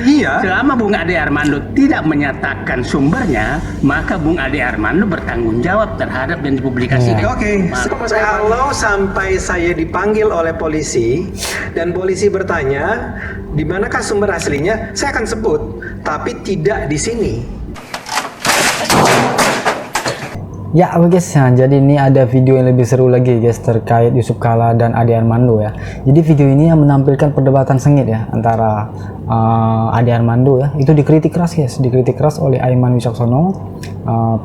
Iya. Selama Bung Ade Armando tidak menyatakan sumbernya, maka Bung Ade Armando bertanggung jawab terhadap yang dipublikasikan. Oke, kalau sampai saya dipanggil oleh polisi dan polisi bertanya, di manakah sumber aslinya, saya akan sebut, tapi tidak di sini. Ya guys, nah, jadi ini ada video yang lebih seru lagi guys terkait Yusuf Kalla dan Ade Armando ya. Jadi video ini yang menampilkan perdebatan sengit ya antara Ade Armando ya. Itu dikritik keras guys, dikritik keras oleh Aiman Wicaksono,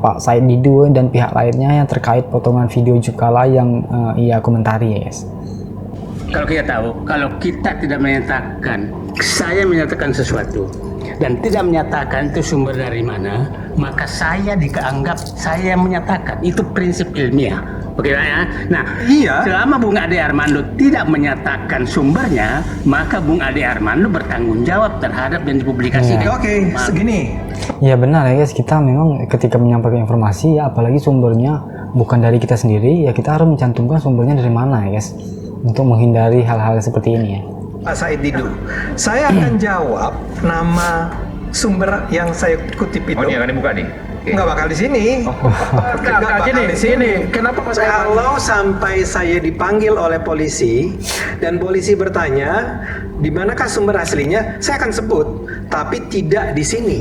Pak Said Didu dan pihak lainnya yang terkait potongan video Yusuf Kalla yang ia komentari ya guys. Kalau kita tahu, kalau kita tidak menyatakan, saya menyatakan sesuatu dan tidak menyatakan itu sumber dari mana, maka saya dianggap saya menyatakan. Itu prinsip ilmiah. Oke ya? Nah, Iya. selama Bung Ade Armando tidak menyatakan sumbernya, maka Bung Ade Armando bertanggung jawab terhadap yang dipublikasikan. Oke, segini. Ya benar ya guys, kita memang ketika menyampaikan informasi ya, apalagi sumbernya bukan dari kita sendiri, ya kita harus mencantumkan sumbernya dari mana ya guys, untuk menghindari hal-hal seperti ini ya. Pak Said Didu, saya akan jawab nama sumber yang saya kutip itu. Oh, ini akan dibuka nih. Oke. Nggak bakal di sini. Nggak bakal di sini. Kenapa Mas Aiman? Kalau sampai saya dipanggil oleh polisi dan polisi bertanya, di manakah sumber aslinya, saya akan sebut, tapi tidak di sini.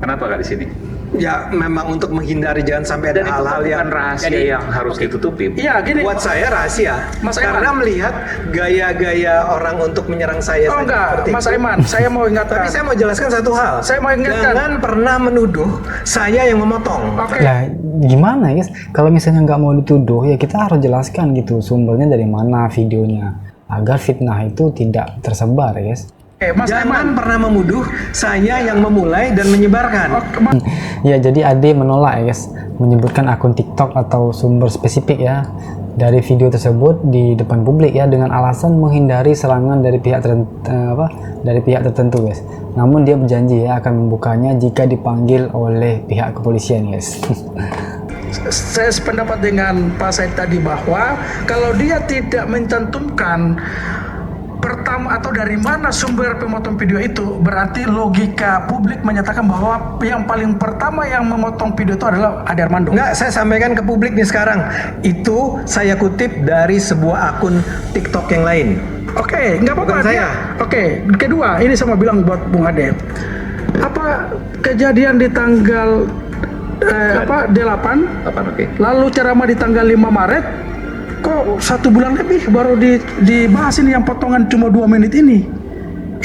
Kenapa nggak di sini? Ya, memang untuk menghindari jangan sampai ada Dan itu hal-hal bukan yang rahasia yang harus ditutupi. Iya, gini. buat saya rahasia. Mas Karena Aiman. melihat gaya-gaya orang untuk menyerang saya. Oh saja enggak, seperti Mas itu. Aiman, saya mau ingatkan. Tapi saya mau jelaskan satu hal. Saya mau ingatkan. Jangan pernah menuduh saya yang memotong. Oke. Ya gimana ya guys, kalau misalnya nggak mau dituduh ya kita harus jelaskan gitu sumbernya dari mana videonya, agar fitnah itu tidak tersebar ya guys. Mas Jangan Aiman. pernah menuduh saya yang memulai dan menyebarkan. Ya jadi Ade menolak ya guys, menyebutkan akun TikTok atau sumber spesifik ya dari video tersebut di depan publik ya, dengan alasan menghindari serangan dari pihak tertentu guys. Namun dia berjanji ya akan membukanya jika dipanggil oleh pihak kepolisian guys. Saya sependapat dengan Pak Said tadi bahwa kalau dia tidak mencantumkan pertama atau dari mana sumber pemotong video itu, berarti logika publik menyatakan bahwa yang paling pertama yang memotong video itu adalah Ade Armando. Enggak, saya sampaikan ke publik nih sekarang. Itu saya kutip dari sebuah akun TikTok yang lain. Oke, nggak apa-apa. Bukan saya. Oke, kedua, ini saya mau bilang buat Bung Ade. Apa kejadian di tanggal 8, Oke. lalu ceramah di tanggal 5 Maret, kok 1 bulan lebih baru dibahas ini yang potongan cuma 2 menit ini.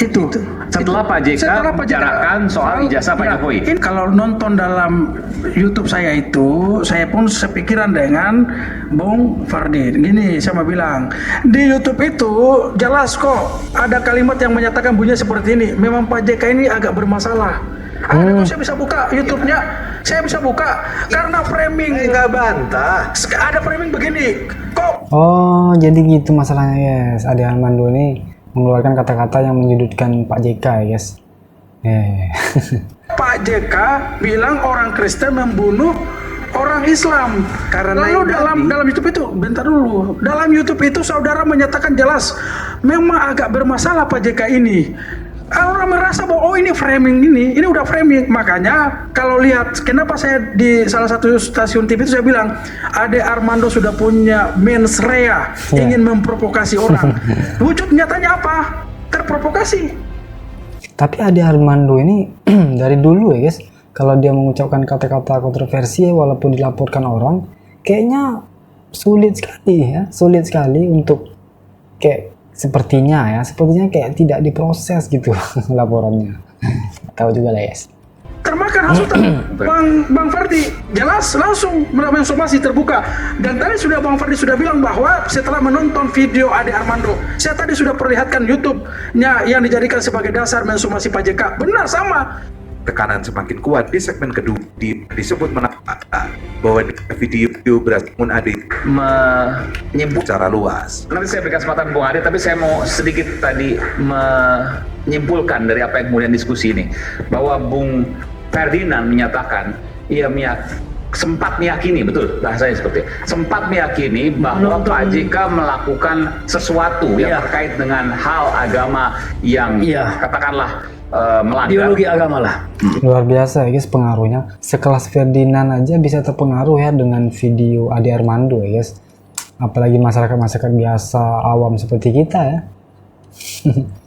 Itu. Setelah Pak JK bicarakan soal ijazah Pak Jokowi. Ini kalau nonton dalam YouTube saya itu, saya pun sepikiran dengan Bung Fardin. Gini, saya mau bilang, di YouTube itu jelas kok ada kalimat yang menyatakan bunyinya seperti ini. Memang Pak JK ini agak bermasalah. Ada tuh saya bisa buka YouTube-nya, saya bisa buka karena framing. Saya nggak bantah. Ada framing begini, kok Oh jadi gitu masalahnya guys, Ade Armando ini mengeluarkan kata-kata yang menyudutkan Pak JK ya guys. Pak JK bilang orang Kristen membunuh orang Islam. Karena Lalu yang dalam YouTube itu, bentar dulu. Dalam YouTube itu saudara menyatakan jelas memang agak bermasalah Pak JK ini. Orang merasa bahwa oh ini framing, ini udah framing. Makanya kalau lihat kenapa saya di salah satu stasiun TV itu saya bilang Ade Armando sudah punya mens rea, ingin memprovokasi orang. Wujud nyatanya apa? Terprovokasi. Tapi Ade Armando ini dari dulu ya guys, kalau dia mengucapkan kata-kata kontroversi walaupun dilaporkan orang, kayaknya sulit sekali untuk kayak sepertinya kayak tidak diproses gitu laporannya. Tahu juga lah guys. Termakan hasutan Bang Fardi, jelas langsung mensomasi terbuka. Dan tadi sudah Bang Fardi sudah bilang bahwa setelah menonton video Ade Armando, saya tadi sudah perlihatkan YouTube-nya yang dijadikan sebagai dasar mensomasi Pak JK. Benar sama. Tekanan semakin kuat di segmen kedua disebut bahwa video itu berhasil Ade Menyebut. secara luas. Nanti saya berikan kesempatan Bung Ade, tapi saya mau sedikit tadi menyimpulkan dari apa yang kemudian diskusi ini, bahwa Bung Ferdinand menyatakan ia sempat meyakini, betul bahasanya seperti itu, sempat meyakini bahwa Pak JK melakukan sesuatu yang terkait dengan hal agama yang katakanlah melanggar ideologi agama lah. Luar biasa ya guys pengaruhnya. Sekelas Ferdinand aja bisa terpengaruh ya dengan video Ade Armando ya guys. Apalagi masyarakat biasa awam seperti kita ya.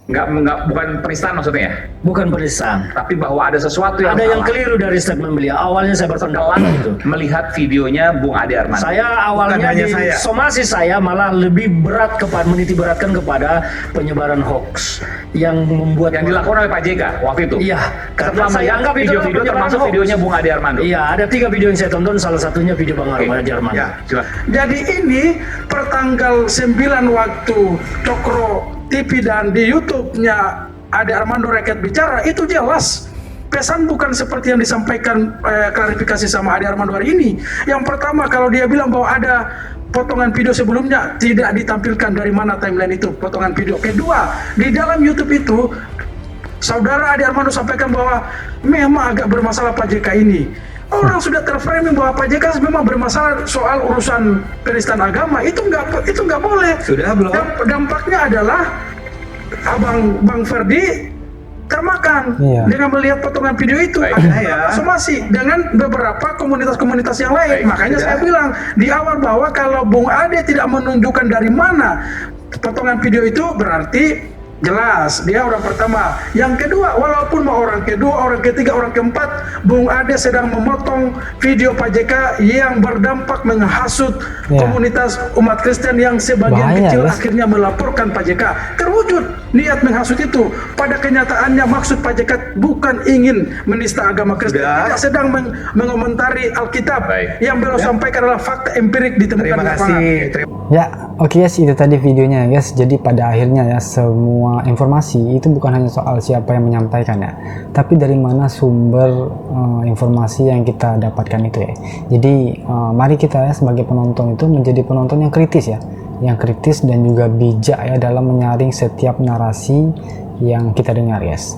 bukan penistaan maksudnya ya? Bukan penistaan. Tapi bahwa ada sesuatu yang Ada yang salah. keliru dari statement beliau. Awalnya saya berpendapat itu. Melihat videonya Bung Ade Armando. Saya awalnya di somasi saya malah lebih berat meniti beratkan kepada penyebaran hoax yang membuat yang dilakukan oleh Pak JK waktu itu. Iya, karena Setelah saya melihat anggap itu video-video penyebaran termasuk hoax. videonya Bung Ade Armando. Iya, ada 3 video yang saya tonton, salah satunya video Bang Ade Armando. Ya, silakan. Jadi ini pertanggal 9 waktu Cokro TV dan di YouTube-nya Ade Armando Rakyat Bicara itu jelas pesan bukan seperti yang disampaikan klarifikasi sama Ade Armando hari ini. Yang pertama kalau dia bilang bahwa ada potongan video sebelumnya tidak ditampilkan dari mana timeline itu potongan video. Kedua, di dalam YouTube itu saudara Ade Armando sampaikan bahwa memang agak bermasalah Pak JK ini. Orang sudah terframing bahwa Pak JK memang bermasalah soal urusan penistaan agama, itu nggak boleh. Sudah belum? Dampaknya adalah Bang Ferdi termakan dengan melihat potongan video itu. Ada somasi dengan beberapa komunitas-komunitas yang lain. Makanya saya bilang di awal bahwa kalau Bung Ade tidak menunjukkan dari mana potongan video itu berarti jelas dia orang pertama. Yang kedua, walaupun mau orang kedua, orang ketiga, orang keempat, Bung Ade sedang memotong video Pak JK yang berdampak menghasut komunitas umat Kristen yang sebagian kecil akhirnya melaporkan Pak JK. Terwujud niat menghasut itu. Pada kenyataannya maksud Pak JK bukan ingin menista agama Kristen. Tidak sedang mengomentari Alkitab. Yang beliau sampaikan adalah fakta empirik ditemukan di lapangan. Ya, oke guys, itu tadi videonya ya guys. Jadi pada akhirnya ya semua informasi itu bukan hanya soal siapa yang menyampaikan ya, tapi dari mana sumber informasi yang kita dapatkan itu ya. Jadi mari kita ya sebagai penonton itu menjadi penonton yang kritis ya, yang kritis dan juga bijak ya dalam menyaring setiap narasi yang kita dengar guys.